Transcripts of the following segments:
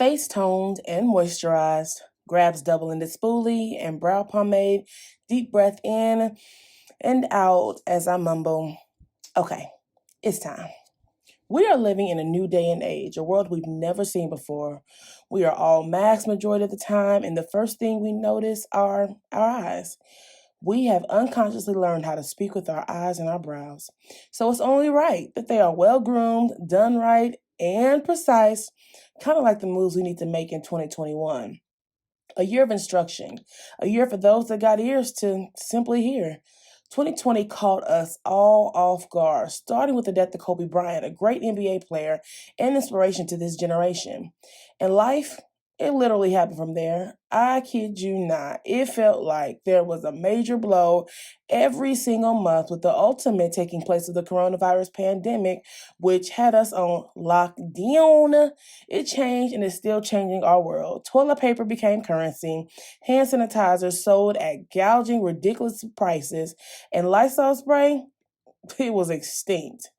face toned and moisturized, grabs double-ended spoolie and brow pomade, deep breath in and out as I mumble, okay, it's time. We are living in a new day and age, a world we've never seen before. We are all masked majority of the time, and the first thing we notice are our eyes. We have unconsciously learned how to speak with our eyes and our brows. So it's only right that they are well groomed, done right, and precise, kind of like the moves we need to make in 2021. A year of instruction, a year for those that got ears to simply hear. 2020 caught us all off guard, starting with the death of Kobe Bryant, a great NBA player and inspiration to this generation. And life, it literally happened from there. I kid you not. It felt like there was a major blow every single month, with the ultimate taking place of the coronavirus pandemic, which had us on lockdown. It changed and is still changing our world. Toilet paper became currency, hand sanitizer sold at gouging ridiculous prices, and Lysol spray, it was extinct.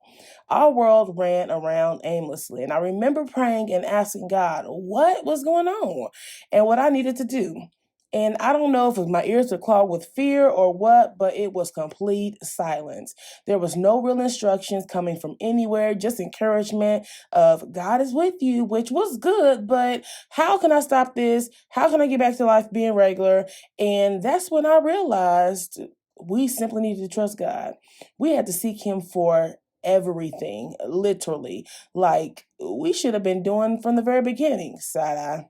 Our world ran around aimlessly, and I remember praying and asking God what was going on and what I needed to do. And I don't know if my ears were clogged with fear or what, but it was complete silence. There was no real instructions coming from anywhere, just encouragement of God is with you, which was good, but how can I stop this? How can I get back to life being regular? And that's when I realized we simply needed to trust God. We had to seek Him for everything, literally, like we should have been doing from the very beginning, side eye.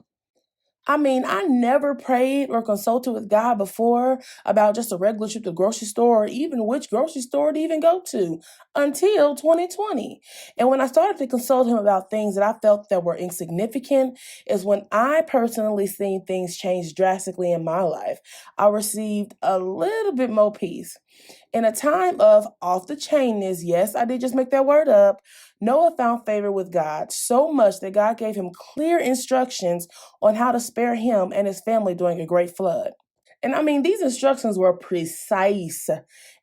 I mean, I never prayed or consulted with God before about just a regular trip to the grocery store or even which grocery store to even go to until 2020. And when I started to consult Him about things that I felt that were insignificant is when I personally seen things change drastically in my life. I received a little bit more peace. In a time of off the chainness, yes, I did just make that word up, Noah found favor with God so much that God gave him clear instructions on how to spare him and his family during a great flood. And I mean, these instructions were precise,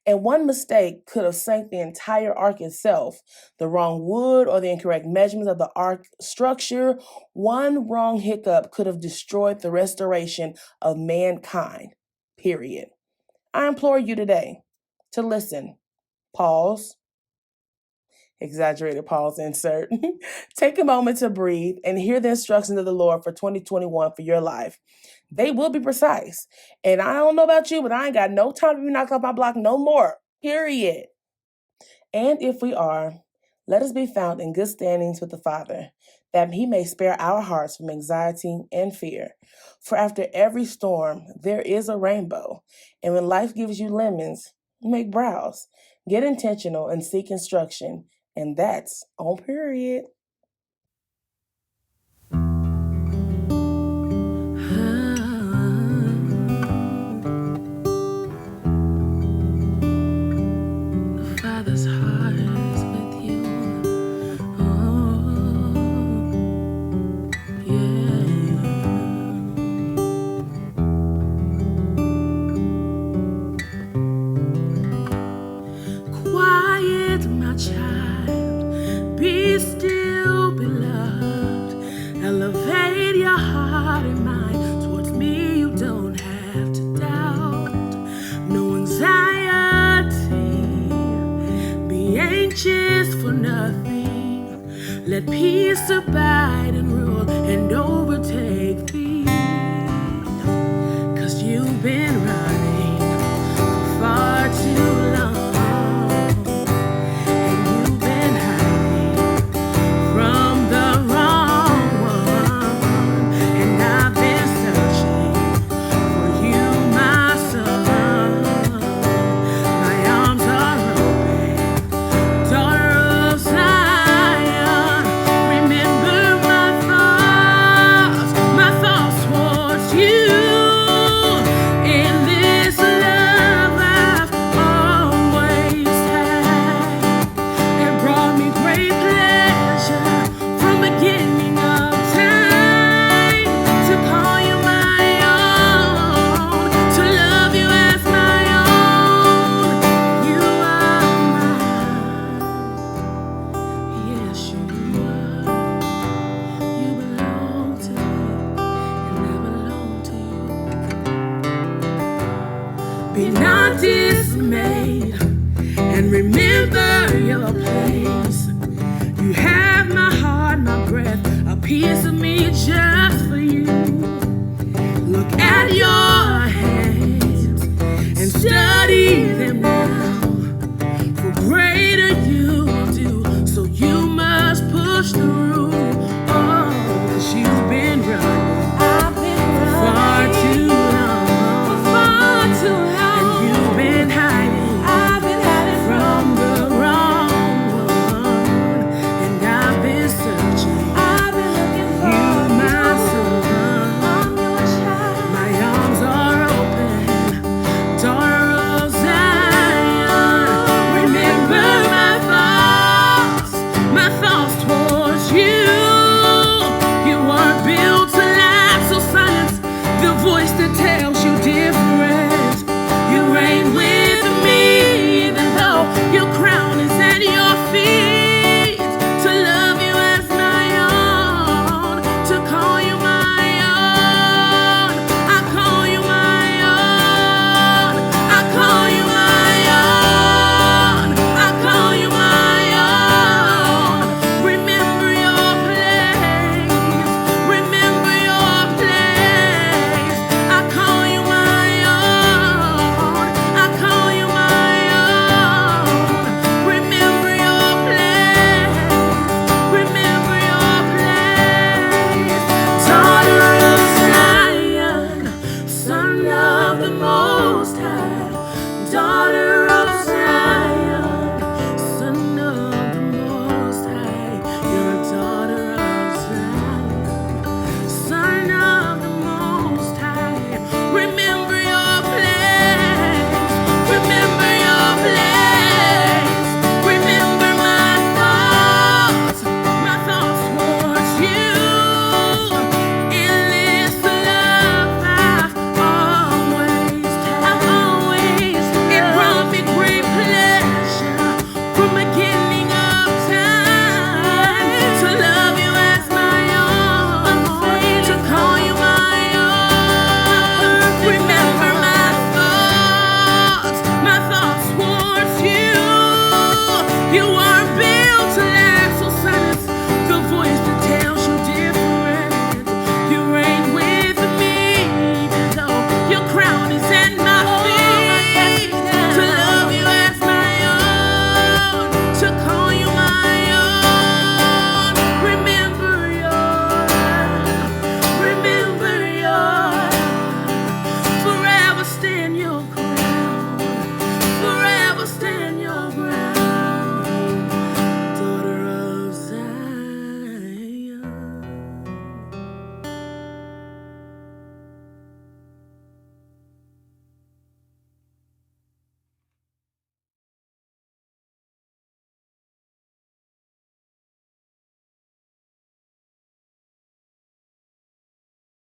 and one mistake could have sank the entire ark itself. The wrong wood or the incorrect measurements of the ark structure, one wrong hiccup could have destroyed the restoration of mankind, period. I implore you today to listen, pause, exaggerated pause insert, take a moment to breathe and hear the instructions of the Lord for 2021 for your life. They will be precise. And I don't know about you, but I ain't got no time to be knocked off my block no more, period. And if we are, let us be found in good standings with the Father, that He may spare our hearts from anxiety and fear. For after every storm, there is a rainbow. And when life gives you lemons, make brows. Get intentional and seek instruction. And that's on period. The Father's heart is with you. Oh, yeah. Quiet, my child, be still, beloved. Elevate your heart and mind towards me. You don't have to doubt. No anxiety, be anxious for nothing. Let peace abide and rule and overtake fear.